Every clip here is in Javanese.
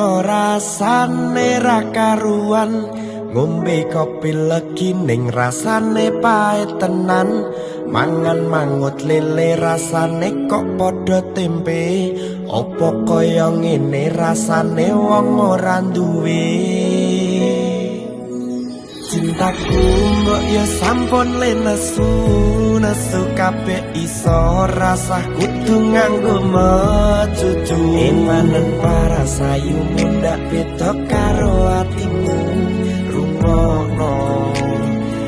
iso rasane ra karuan, ngombe kopi legi ning rasane pahit tenan, mangan mangut lele rasane kok padha tempe, apa kaya ngene rasane wong ora duwe. Cintaku mbok ya sampun le nesu kabeh iso rasah kudu nganggo mecucu. Emanen parasayu mundak beda karo atimu, rungokno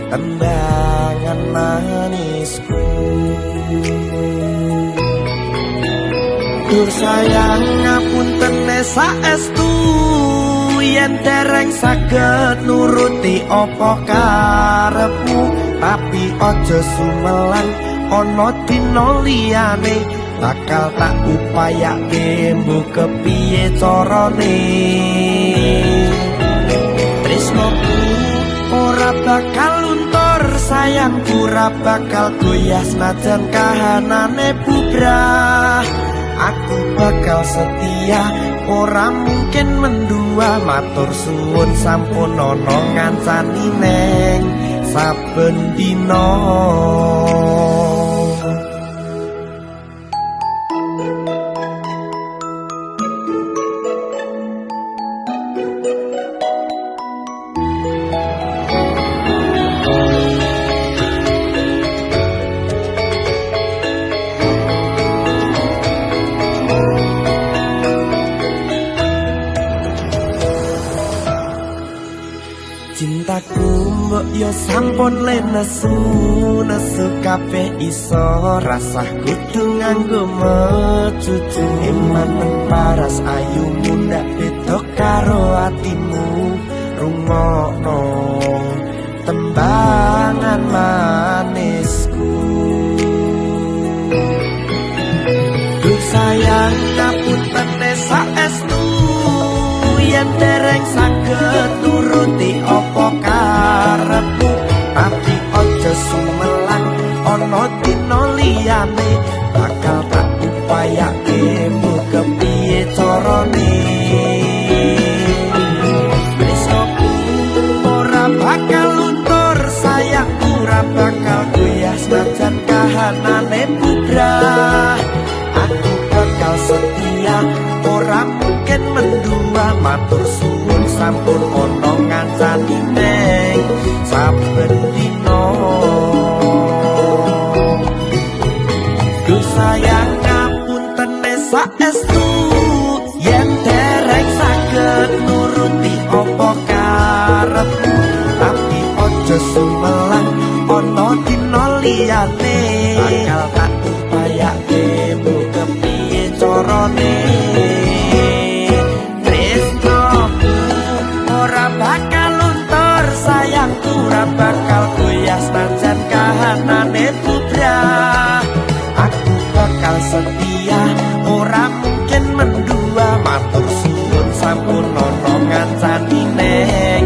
tembangan manisku. Dur sayang ngapunten saestu, yen dereng saged nuruti apa karepmu, tapi aja sumelang ana dina liyane, bakal tak upayake mbok kepiye carane. Tresnoku ora bakal luntur, sayangku ora bakal goyah senajan kahanane bubrah. Aku bakal setia, ora mungkin mendua, matur suwun sampun ana ngancani neng saben dina. Cintaku mbok yo sampun le nesu kabeh iso rasah kudu nganggo mecucu. Emanen paras ayu mundak beda karo atimu, rungokno tembangan manisku. Duh sayang ngapunten saestu, yen dereng saged nuruti apa karepmu, tapi aja sumelang ana dina liyane, bakal tak upayake mbok kepiye carane. Tresnoku ora bakal luntur, sayangku ora bakal goyah senajan kahanane bubrah. Aku bakal setia, ora mungkin mendua, matur suwun sampun ana ngancani neng saben dina. Duh sayang ngapunten saestu, yen dereng saged nuruti apa karepmu, tapi aja sumelang ana dina liyane, bakal tak upayake mbok kepiye carane. Bakal goyah senajan kahanane bubrah. Aku bakal setia, ora mungkin mendua, matur suwun sampun ana ngancani neng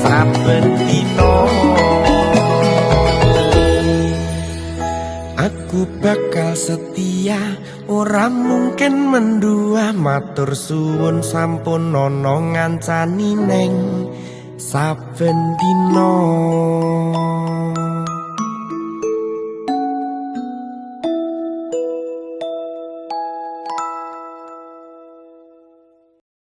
saben dina. Aku bakal setia, ora mungkin mendua, matur suwun sampun ana ngancani neng saben dina.